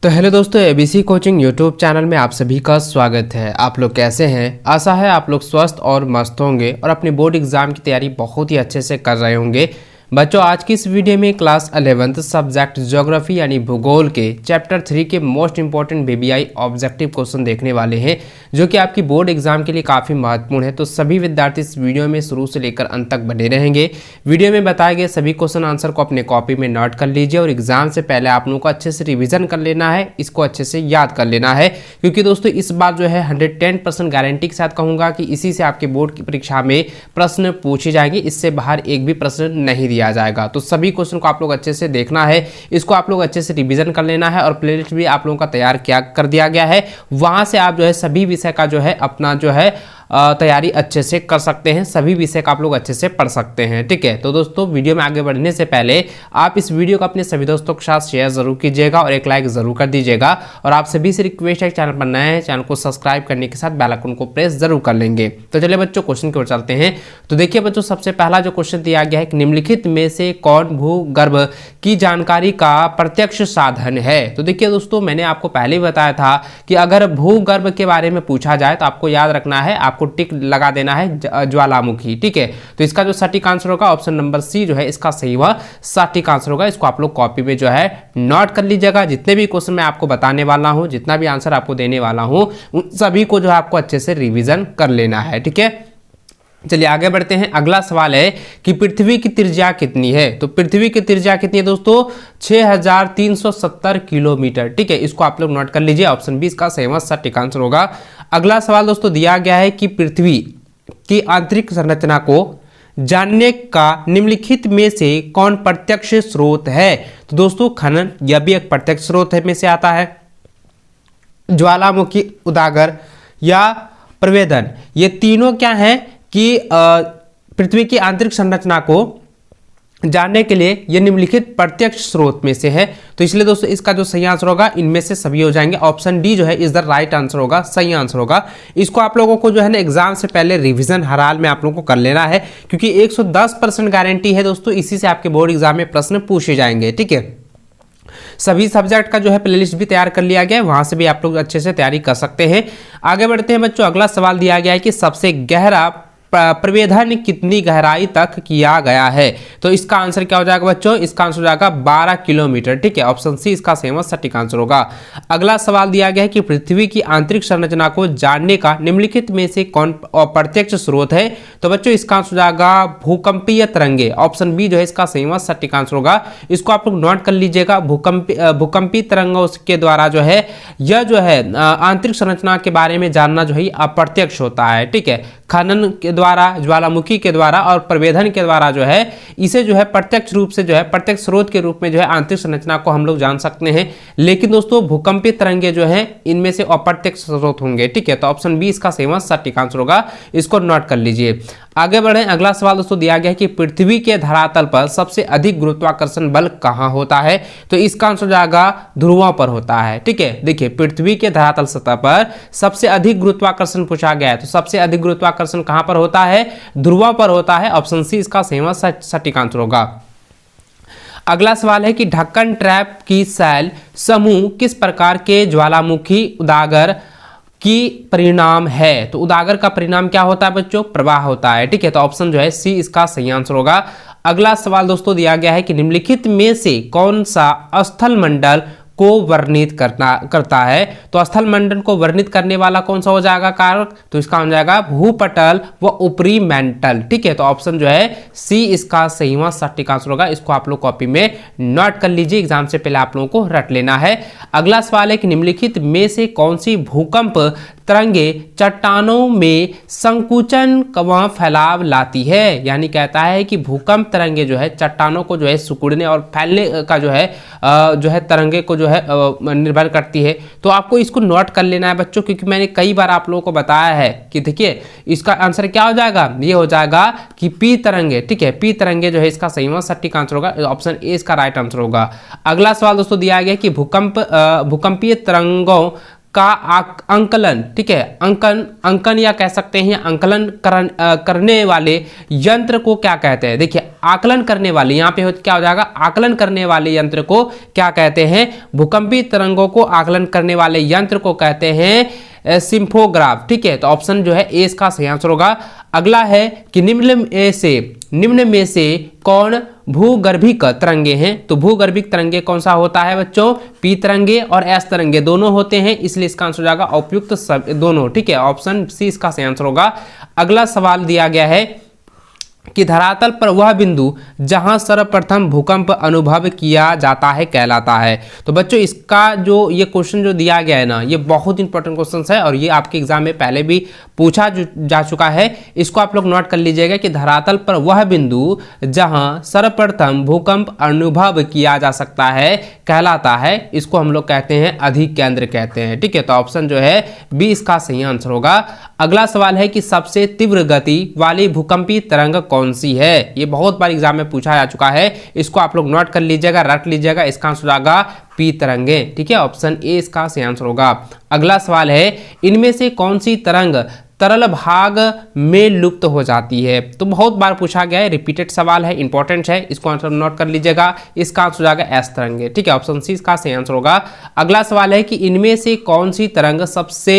तो हेलो दोस्तों, ABC coaching YouTube channel में आप सभी का स्वागत है। आप लोग कैसे हैं? आशा है आप लोग स्वस्थ और मस्त होंगे और अपने बोर्ड एग्जाम की तैयारी बहुत ही अच्छे से कर रहे होंगे। बच्चों, आज की इस वीडियो में क्लास 11th सब्जेक्ट ज्योग्राफी यानी भूगोल के चैप्टर 3 के most important BBI objective question देखने वाले हैं, जो कि आपकी बोर्ड एग्जाम के लिए काफ़ी महत्वपूर्ण है। तो सभी विद्यार्थी इस वीडियो में शुरू से लेकर अंत तक बने रहेंगे। वीडियो में बताए गए सभी क्वेश्चन आंसर को अपने कॉपी में नोट कर लीजिए और एग्जाम से पहले आप लोगों को अच्छे से रिविजन कर लेना है, इसको अच्छे से याद कर लेना है, क्योंकि दोस्तों इस बार जो है 110% गारंटी के साथ कहूँगा कि इसी से आपके बोर्ड की परीक्षा में प्रश्न पूछे जाएंगे। इससे बाहर एक भी प्रश्न नहीं दिया जाएगा। तो सभी क्वेश्चन को आप लोग अच्छे से देखना है, इसको आप लोग अच्छे से रिवीजन कर लेना है और प्लेलिस्ट भी आप लोगों का तैयार किया कर दिया गया है। वहां से आप जो है सभी विषय का जो है अपना जो है तैयारी अच्छे से कर सकते हैं, सभी विषय का आप लोग अच्छे से पढ़ सकते हैं। ठीक है, तो दोस्तों वीडियो में आगे बढ़ने से पहले आप इस वीडियो को अपने सभी दोस्तों के साथ शेयर जरूर कीजिएगा और एक लाइक जरूर कर दीजिएगा। और आप सभी से रिक्वेस्ट है, चैनल पर नए हैं चैनल को सब्सक्राइब करने के साथ बेल आइकन को प्रेस जरूर कर लेंगे। तो चलिए बच्चों क्वेश्चन की ओर चलते हैं। तो देखिए बच्चों, सबसे पहला जो क्वेश्चन दिया गया है कि निम्नलिखित में से कौन भूगर्भ की जानकारी का प्रत्यक्ष साधन है। तो देखिए दोस्तों, मैंने आपको पहले ही बताया था कि अगर भूगर्भ के बारे में पूछा जाए तो आपको याद रखना है, आपको टिक लगा देना है ज्वालामुखी। ठीक है, तो इसका जो सटीक आंसर होगा ऑप्शन नंबर सी जो है इसका सही हुआ सटीक आंसर होगा। इसको आप लोग कॉपी में जो है नोट कर लीजिएगा। जितने भी क्वेश्चन मैं आपको बताने वाला हूं, जितना भी आंसर आपको देने वाला हूं, उन सभी को जो है आपको अच्छे से रिवीजन कर लेना है। ठीक है, चलिए आगे बढ़ते हैं। अगला सवाल है कि पृथ्वी की त्रिज्या कितनी है। तो पृथ्वी की त्रिज्या कितनी है दोस्तों? 6370 किलोमीटर। ठीक है, इसको आप लोग नोट कर लीजिए। ऑप्शन बी इसका सही सटीक आंसर होगा। अगला सवाल दोस्तों दिया गया है कि पृथ्वी की आंतरिक संरचना को जानने का निम्नलिखित में से कौन प्रत्यक्ष स्रोत है। तो दोस्तों खनन, यह भी एक प्रत्यक्ष स्रोत में से आता है। ज्वालामुखी, उदागर या प्रवेदन, ये तीनों क्या है कि पृथ्वी की आंतरिक संरचना को जानने के लिए ये निम्नलिखित प्रत्यक्ष स्रोत में से है। तो इसलिए दोस्तों इसका जो सही आंसर होगा इनमें से सभी हो जाएंगे। ऑप्शन डी जो है इज द राइट आंसर होगा, सही आंसर होगा। इसको आप लोगों को जो है ना एग्जाम से पहले रिवीजन हर हाल में आप लोगों को कर लेना है, क्योंकि 110% गारंटी है दोस्तों, इसी से आपके बोर्ड एग्जाम में प्रश्न पूछे जाएंगे। ठीक है, सभी सब्जेक्ट का जो है प्लेलिस्ट भी तैयार कर लिया गया है, वहां से भी आप लोग अच्छे से तैयारी कर सकते हैं। आगे बढ़ते हैं बच्चों। अगला सवाल दिया गया है कि सबसे गहरा प्रवेधन कितनी गहराई तक किया गया है। तो इसका आंसर क्या हो जाएगा बच्चों? इसका आंसर हो जाएगा 12 किलोमीटर। ठीक है, ऑप्शन सी इसका सही सटीक आंसर होगा। अगला सवाल दिया गया है कि पृथ्वी की आंतरिक संरचना को जानने का निम्नलिखित में से कौन प्रत्यक्ष स्रोत है। तो बच्चों इसका आंसर हो जाएगा भूकंपीय तरंगे। ऑप्शन बी जो है इसका सही सटीक आंसर होगा। इसको आप लोग नोट कर लीजिएगा। भूकंपीय तरंगों के द्वारा जो है यह जो है आंतरिक संरचना के बारे में जानना जो है अप्रत्यक्ष होता है। ठीक है, खनन के द्वारा, ज्वालामुखी के द्वारा और प्रवेधन के द्वारा जो है इसे जो है प्रत्यक्ष रूप से जो है प्रत्यक्ष स्रोत के रूप में जो है आंतरिक संरचना को हम लोग जान सकते हैं। लेकिन दोस्तों भूकंपीय तरंगे जो है इनमें से अप्रत्यक्ष स्रोत होंगे। ठीक है, तो ऑप्शन बी इसका सही सटीक आंसर होगा। इसको नोट कर लीजिए। आगे बढ़े। अगला सवाल दोस्तों दिया गया है कि पृथ्वी के धरातल पर सबसे अधिक गुरुत्वाकर्षण बल कहां होता है। तो इसका आंसर जाएगा ध्रुवों पर होता है। ठीक है, देखिए पृथ्वी के धरातल सतह पर सबसे अधिक गुरुत्वाकर्षण पूछा गया है, तो सबसे अधिक गुरुत्वाकर्षण कहां पर होता है? ध्रुवों पर होता है। ऑप्शन सी इसका सही सटीक आंसर होगा। अगला सवाल है कि ढक्कन ट्रैप की शैल समूह किस प्रकार के ज्वालामुखी उदागर की परिणाम है। तो उदागर का परिणाम क्या होता है बच्चों? प्रवाह होता है। ठीक है, तो ऑप्शन जो है सी इसका सही आंसर होगा। अगला सवाल दोस्तों दिया गया है कि निम्नलिखित में से कौन सा स्थल मंडल को वर्णित करता है। तो स्थल मंडल को वर्णित करने वाला कौन सा हो जाएगा कारक? तो इसका हो जाएगा भूपटल व ऊपरी मेंटल। ठीक है, तो ऑप्शन जो है सी इसका सही सटीक आंसर होगा। इसको आप लोग कॉपी में नोट कर लीजिए, एग्जाम से पहले आप लोगों को रट लेना है। अगला सवाल है कि निम्नलिखित में से कौन सी भूकंप तरंगे चट्टानों में संकुचन व फैलाव लाती है। यानी कहता है कि भूकंप तरंगे जो है चट्टानों को जो है सिकुड़ने और फैलने का जो है तरंगे को जो है निर्भर करती है। तो आपको इसको नोट कर लेना है बच्चों, क्योंकि मैंने कई बार आप लोगों को बताया है कि देखिए इसका आंसर क्या हो जाएगा? ये हो जाएगा कि पी तरंगे। ठीक है, पी तरंगे जो है इसका सही सटीक आंसर होगा। ऑप्शन ए इसका राइट आंसर होगा। अगला सवाल दोस्तों दिया गया कि भूकंपीय तरंगों का अंकलन, ठीक है, अंकन या कह सकते हैं अंकलन करने वाले यंत्र को क्या कहते हैं। देखिए आकलन करने वाले, यहाँ पे क्या हो जाएगा, आकलन करने वाले यंत्र को क्या कहते हैं, भूकंपीय तरंगों को आकलन करने वाले यंत्र को कहते हैं सिम्फोग्राफ। ठीक है, तो ऑप्शन जो है ए इसका सही आंसर होगा। अगला है कि निम्न में से कौन भूगर्भिक तरंगे हैं, तो भूगर्भिक तरंगे कौन सा होता है बच्चों, पी तरंगे और एस तरंगे दोनों होते हैं, इसलिए इसका आंसर हो जाएगा उपयुक्त दोनों। ठीक है, ऑप्शन सी इसका सही आंसर होगा। अगला सवाल दिया गया है कि धरातल पर वह बिंदु जहां सर्वप्रथम भूकंप अनुभव किया जाता है कहलाता है। तो बच्चों इसका जो ये क्वेश्चन जो दिया गया है ना, ये बहुत इंपॉर्टेंट क्वेश्चन है और ये आपके एग्जाम में पहले भी पूछा जा चुका है। इसको आप लोग नोट कर लीजिएगा कि धरातल पर वह बिंदु जहां सर्वप्रथम भूकंप अनुभव किया जा सकता है कहलाता है, इसको हम लोग कहते हैं अधिकेंद्र कहते हैं। ठीक है, तो ऑप्शन जो है बी इसका सही आंसर होगा। अगला सवाल है कि सबसे तीव्र गति वाली भूकंपीय तरंग कौन सी है, ये बहुत बार एग्जाम में पूछा जा चुका है, इसको आप लोग नोट कर लीजिएगा, रट लीजिएगा, इसका आंसर होगा पी तरंगे। ठीक है, ऑप्शन ए इसका सही आंसर होगा। अगला सवाल है इनमें से कौन सी तरंग तरल भाग में लुप्त हो जाती है, तो बहुत बार पूछा गया है, रिपीटेड सवाल है, इंपॉर्टेंट है, इसको आंसर नोट कर लीजिएगा, इसका आंसर हो जाएगा एस तरंगे। ठीक है, ऑप्शन सी इसका सही आंसर होगा। अगला सवाल है कि इनमें से कौन सी तरंग सबसे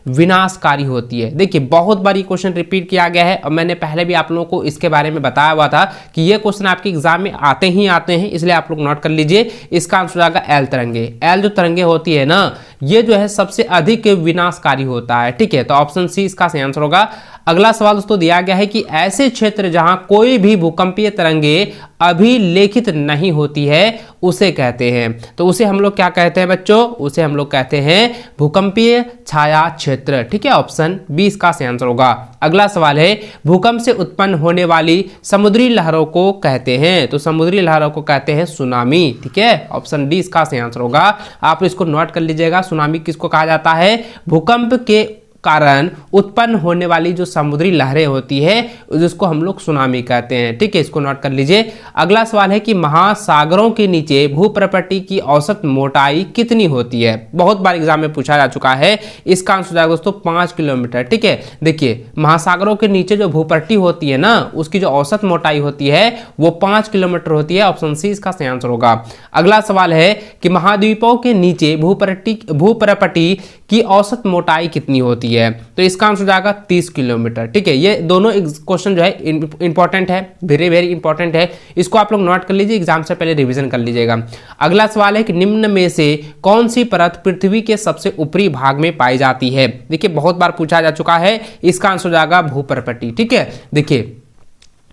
विनाशकारी होती है। देखिए बहुत बार ये क्वेश्चन रिपीट किया गया है और मैंने पहले भी आप लोगों को इसके बारे में बताया हुआ था कि ये क्वेश्चन आपके एग्जाम में आते हैं, इसलिए आप लोग नोट कर लीजिए, इसका आंसर हो जाएगा एल तरंगे। एल जो तरंगे होती है ना, ये जो है सबसे अधिक विनाशकारी होता है। ठीक है, तो ऑप्शन सी इसका सही आंसर होगा। अगला सवाल दोस्तों दिया गया है कि ऐसे क्षेत्र जहां कोई भी भूकंपीय तरंगे अभिलेखित नहीं होती है उसे कहते हैं, तो उसे हम लोग क्या कहते हैं बच्चों, उसे हम लोग कहते हैं भूकंपीय छाया क्षेत्र। ठीक है, ऑप्शन बी इसका सही आंसर होगा। अगला सवाल है भूकंप से उत्पन्न होने वाली समुद्री लहरों को कहते हैं, तो समुद्री लहरों को कहते हैं सुनामी। ठीक है, ऑप्शन डी इसका सही आंसर होगा। आप इसको नोट कर लीजिएगा, सुनामी किसको कहा जाता है, भूकंप के कारण उत्पन्न होने वाली जो समुद्री लहरें होती है जिसको हम लोग सुनामी कहते हैं। ठीक है, इसको नोट कर लीजिए। अगला सवाल है कि महासागरों के नीचे भूप्रपट्टी की औसत मोटाई कितनी होती है, बहुत बार एग्जाम में पूछा जा चुका है, इसका आंसर हो जाएगा दोस्तों 5 किलोमीटर। ठीक है, देखिए महासागरों के नीचे जो भूपट्टी होती है ना, उसकी जो औसत मोटाई होती है वो 5 किलोमीटर होती है, ऑप्शन सी इसका सही आंसर होगा। अगला सवाल है कि महाद्वीपों के नीचे भूप्रपट्टी की औसत मोटाई कितनी होती है, तो इसका आंसर हो जाएगा 30 किलोमीटर। ठीक है, ये दोनों क्वेश्चन जो है इंपॉर्टेंट है, वेरी वेरी इंपॉर्टेंट है, इसको आप लोग नोट कर लीजिए, एग्जाम से पहले रिवीजन कर लीजिएगा। अगला सवाल है कि निम्न में से कौन सी परत पृथ्वी के सबसे ऊपरी भाग में पाई जाती है। देखिए बहुत बार पूछा जा चुका है, इसका आंसर हो जाएगा भूप्रपट्टी। ठीक है, देखिए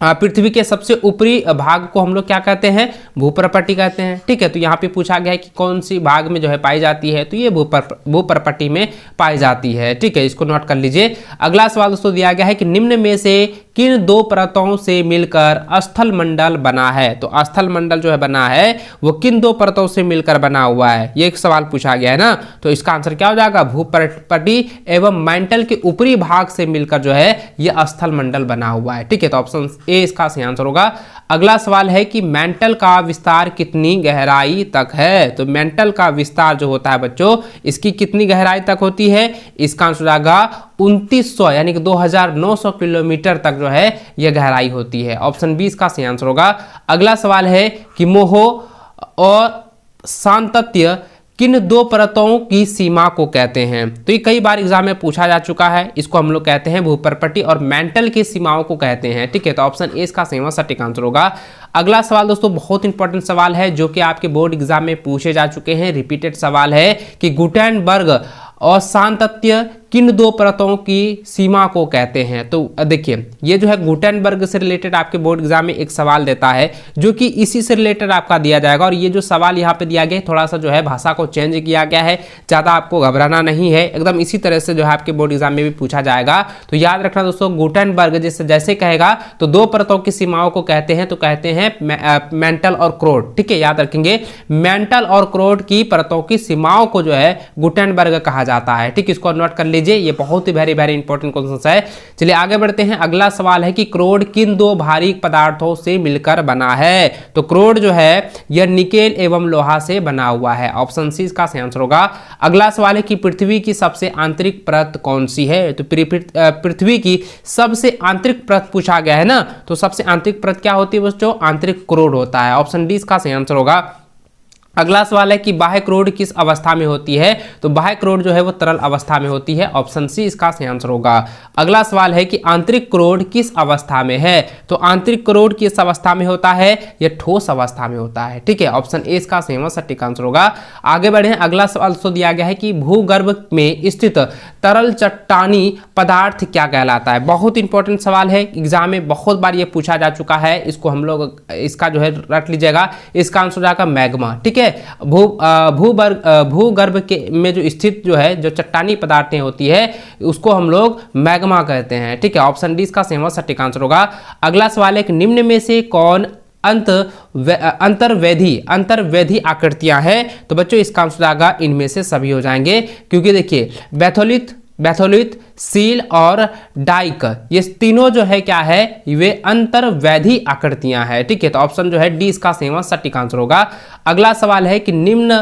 पृथ्वी के सबसे ऊपरी भाग को हम लोग क्या कहते हैं, भूप्रपट्टी कहते हैं। ठीक है, तो यहाँ पे पूछा गया है कि कौन सी भाग में जो है पाई जाती है, तो ये भूप्रपट्टी में पाई जाती है। ठीक है, इसको नोट कर लीजिए। अगला सवाल दोस्तों दिया गया है कि निम्न में से किन दो परतों से मिलकर स्थल मंडल बना है, तो स्थल मंडल जो है बना है वो किन दो परतों से मिलकर बना हुआ है, ये एक सवाल पूछा गया है ना, तो इसका आंसर क्या हो जाएगा, भूप्रपट्टी एवं मेंटल के ऊपरी भाग से मिलकर जो है ये स्थल मंडल बना हुआ है। ठीक है, तो ऑप्शन ए इसका सही आंसर होगा। अगला सवाल है कि मेंटल का विस्तार कितनी गहराई तक है, तो मेंटल का विस्तार जो होता है बच्चों इसकी कितनी गहराई तक होती है, इसका आंसर आएगा 2900 यानी कि 2900 किलोमीटर तक जो है यह गहराई होती है, ऑप्शन बी इसका सही आंसर होगा। अगला सवाल है कि मोह और सातत्य किन दो परतों की सीमा को कहते हैं, तो ये कई बार एग्जाम में पूछा जा चुका है, इसको हम लोग कहते हैं भूप्रपट्टी और मेंटल की सीमाओं को कहते हैं। ठीक है, तो ऑप्शन ए इसका सटीक आंसर होगा। अगला सवाल दोस्तों बहुत इंपॉर्टेंट सवाल है जो कि आपके बोर्ड एग्जाम में पूछे जा चुके हैं, रिपीटेड सवाल है कि गुटेनबर्ग और सातत्य किन दो परतों की सीमा को कहते हैं। तो देखिए ये जो है गुटेनबर्ग से रिलेटेड आपके बोर्ड एग्जाम में एक सवाल देता है जो कि इसी से रिलेटेड आपका दिया जाएगा, और ये जो सवाल यहाँ पे दिया गया है थोड़ा सा जो है भाषा को चेंज किया गया है, ज़्यादा आपको घबराना नहीं है, एकदम इसी तरह से जो है आपके बोर्ड एग्जाम में भी पूछा जाएगा। तो याद रखना दोस्तों, गुटेनबर्ग जैसे कहेगा तो दो परतों की सीमाओं को कहते हैं, तो कहते हैं मेंटल और क्रोड। ठीक है, याद रखेंगे मेंटल और क्रोड की परतों की सीमाओं को जो है गुटेनबर्ग कहा जाता है। ठीक, इसको नोट कर लीजिए। लीजिए, ये बहुत ही वेरी वेरी इंपॉर्टेंट क्वेश्चन है। चलिए आगे बढ़ते हैं। अगला सवाल है कि क्रोड किन दो भारी पदार्थों से मिलकर बना है? तो क्रोड जो है यह निकेल एवं लोहा से बना हुआ है। ऑप्शन सी इसका सही आंसर होगा। अगला सवाल है कि पृथ्वी की सबसे आंतरिक परत कौन सी है? तो पृथ्वी की सबसे आंतरिक परत पूछा गया है ना, तो सबसे आंतरिक परत क्या होती है बच्चों? आंतरिक क्रोड होता है। ऑप्शन डी इसका सही आंसर होगा। अगला सवाल है कि बाह्य क्रोड किस अवस्था में होती है? तो बाह्य क्रोड जो है वो तरल अवस्था में होती है। ऑप्शन सी इसका सही आंसर होगा। अगला सवाल है कि आंतरिक क्रोड किस अवस्था में है? तो आंतरिक क्रोड किस अवस्था में होता है? यह ठोस अवस्था में होता है। ठीक है, ऑप्शन ए इसका सटीक आंसर होगा। आगे बढ़े। अगला सवाल तो दिया गया है कि भूगर्भ में स्थित तरल चट्टानी पदार्थ क्या कहलाता है? बहुत इंपॉर्टेंट सवाल है, एग्जाम में बहुत बार ये पूछा जा चुका है। इसको हम लोग इसका जो है रट लीजिएगा। इसका आंसर हो जाएगा मैग्मा। ठीक है, भूगर्भ के में जो स्थित जो है जो चट्टानी पदार्थें होती है उसको हम लोग मैग्मा कहते हैं। ठीक है, ऑप्शन डी इसका सटीक आंसर होगा। अगला सवाल है कि निम्न में से कौन अंतर्वेधी आकृतियां हैं? तो बच्चों इसका आंसर आएगा इनमें से सभी हो जाएंगे, क्योंकि देखिए बैथोलिथ, सील और डाइक, ये तीनों जो है क्या है? वे अंतर्वैधी आकृतियां हैं। ठीक है, तो ऑप्शन जो है डी इसका सटीक आंसर होगा। अगला सवाल है कि निम्न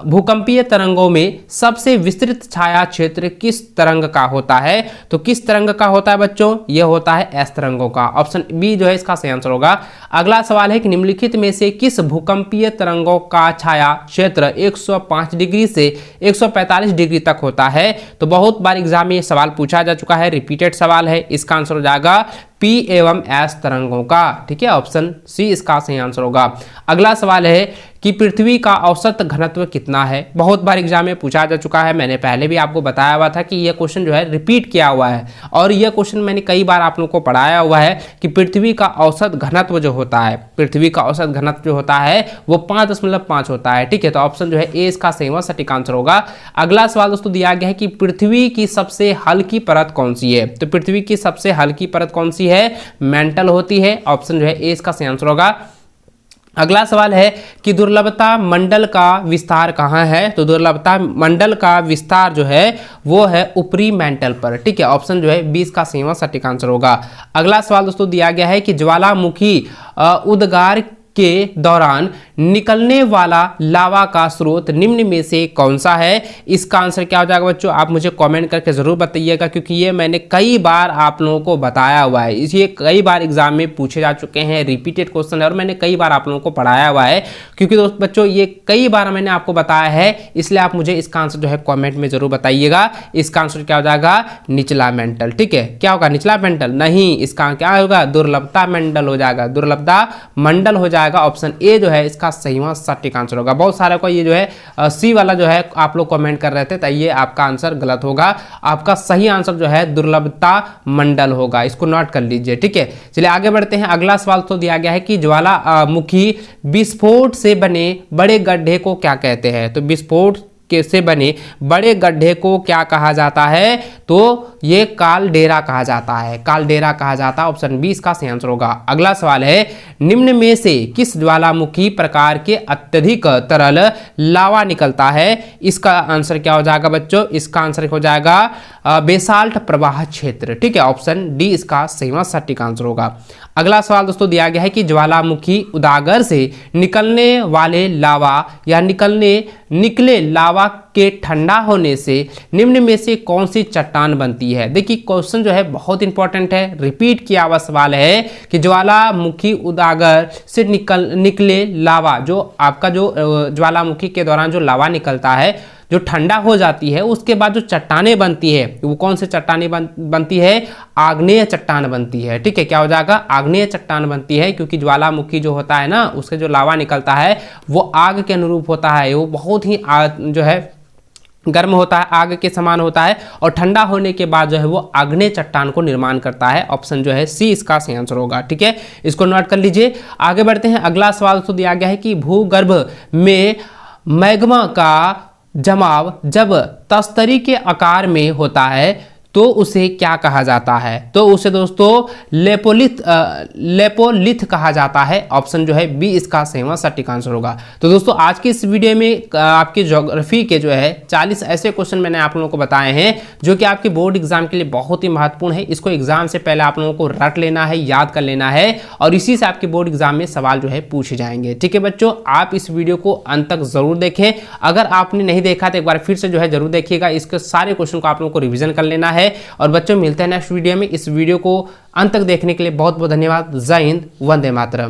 भूकंपीय तरंगों में सबसे विस्तृत छाया क्षेत्र किस तरंग का होता है? तो किस तरंग का होता है बच्चों? यह होता है एस तरंगों का। ऑप्शन बी जो है इसका सही आंसर होगा। अगला सवाल है कि निम्नलिखित में से किस भूकंपीय तरंगों का छाया क्षेत्र 105 डिग्री से 145 डिग्री तक होता है? तो बहुत बार एग्जाम में ये सवाल पूछा जा चुका है, रिपीटेड सवाल है। इसका आंसर हो जाएगा पी एवं एस तरंगों का। ठीक है, ऑप्शन सी इसका सही आंसर होगा। अगला सवाल है कि पृथ्वी का औसत घनत्व कितना है? बहुत बार एग्जाम में पूछा जा चुका है, मैंने पहले भी आपको बताया हुआ था कि यह क्वेश्चन जो है रिपीट किया हुआ है, और यह क्वेश्चन मैंने कई बार आप लोगों को पढ़ाया हुआ है कि पृथ्वी का औसत घनत्व जो होता है, पृथ्वी का औसत घनत्व जो होता है वो 5.5 होता है। ठीक है, तो ऑप्शन जो है ए इसका सटीक आंसर होगा। अगला सवाल दोस्तों दिया गया है कि पृथ्वी की सबसे हल्की परत कौन सी है? तो पृथ्वी की सबसे हल्की परत कौन सी है? मेंटल होती है। ऑप्शन जो है ए इसका सही आंसर होगा। अगला सवाल है कि दुर्लभता मंडल का विस्तार कहाँ है? तो दुर्लभता मंडल का विस्तार जो है वो है ऊपरी मेंटल पर। ठीक है, ऑप्शन जो है 20 का सटीक आंसर होगा। अगला सवाल दोस्तों दिया गया है कि ज्वालामुखी उद्गार के दौरान निकलने वाला लावा का स्रोत निम्न में से कौन सा है? इसका आंसर क्या हो जाएगा बच्चों? आप मुझे कमेंट करके जरूर बताइएगा, क्योंकि ये मैंने कई बार आप लोगों को बताया हुआ है। ये कई बार एग्जाम में पूछे जा चुके हैं, रिपीटेड क्वेश्चन है, और मैंने कई बार आप लोगों को पढ़ाया हुआ है। क्योंकि दोस्त बच्चों ये कई बार मैंने आपको बताया है, इसलिए आप मुझे इसका आंसर जो है कॉमेंट में जरूर बताइएगा। इसका आंसर क्या हो जाएगा? निचला मेंटल। ठीक है, क्या होगा? निचला मेंटल नहीं, इसका क्या होगा? दुर्लभता मंडल हो जाएगा, दुर्लभता मंडल हो जाएगा। ऑप्शन ए जो है इसका सटीक आंसर होगा। बहुत सारे को ये जो है सी वाला जो है आप लोग कमेंट कर रहे थे, तो ये आपका आंसर गलत होगा। आपका सही आंसर जो है दुर्लभता मंडल होगा, इसको नोट कर लीजिए। ठीक है, चलिए आगे बढ़ते हैं। अगला सवाल तो दिया गया है कि ज्वालामुखी विस्फोट से बने बड़े गड्ढे को क्या कहते हैं? तो विस्फोट से बने बड़े गड्ढे को क्या कहा जाता है? तो ये कालडेरा कहा जाता है, कालडेरा कहा जाता है। ऑप्शन बी इसका सही आंसर होगा। अगला सवाल है निम्न में से किस ज्वालामुखी प्रकार के अत्यधिक तरल लावा निकलता है? इसका आंसर क्या हो जाएगा बच्चों? इसका आंसर हो जाएगा बेसाल्ट प्रवाह क्षेत्र। ठीक है, ऑप्शन डी इसका सटीक आंसर होगा। अगला सवाल दोस्तों दिया गया है कि ज्वालामुखी उदागर से निकलने वाले लावा या निकले लावा के ठंडा होने से निम्न में से कौन सी चट्टान बनती है? देखिए क्वेश्चन जो है बहुत इंपॉर्टेंट है, रिपीट किया हुआ सवाल है कि ज्वालामुखी उदागर से निकले लावा, जो आपका जो ज्वालामुखी के दौरान जो लावा निकलता है, जो ठंडा हो जाती है, उसके बाद जो चट्टानें बनती है, वो कौन से चट्टानें बनती है? आग्नेय चट्टान बनती है। ठीक है, क्या हो जाएगा? आग्नेय चट्टान बनती है, क्योंकि ज्वालामुखी जो होता है ना, उसके जो लावा निकलता है वो आग के अनुरूप होता है, वो बहुत ही जो है गर्म होता है, आग के समान होता है, और ठंडा होने के बाद जो है वो आग्नेय चट्टान को निर्माण करता है। ऑप्शन जो है सी इसका सही आंसर होगा। ठीक है, इसको नोट कर लीजिए। आगे बढ़ते हैं। अगला सवाल तो दिया गया है कि भूगर्भ में मैग्मा का जमाव जब तस्तरी के आकार में होता है तो उसे क्या कहा जाता है? तो उसे दोस्तों लेपोलिथ कहा जाता है। ऑप्शन जो है बी इसका सही व सटीक आंसर होगा। तो दोस्तों आज की इस वीडियो में आपके ज्योग्राफी के जो है 40 ऐसे क्वेश्चन मैंने आप लोगों को बताए हैं जो कि आपके बोर्ड एग्जाम के लिए बहुत ही महत्वपूर्ण है। इसको एग्जाम से पहले आप लोगों को रट लेना है, याद कर लेना है और इसी से आपके बोर्ड एग्जाम में सवाल जो है पूछे जाएंगे। ठीक है बच्चों, आप इस वीडियो को अंत तक जरूर देखें। अगर आपने नहीं देखा तो एक बार फिर से जो है जरूर देखिएगा। इसके सारे क्वेश्चन को आप लोगों को रिवीजन कर लेना है। और बच्चों मिलते हैं नेक्स्ट वीडियो में। इस वीडियो को अंत तक देखने के लिए बहुत बहुत धन्यवाद। जय हिंद, वंदे मातरम।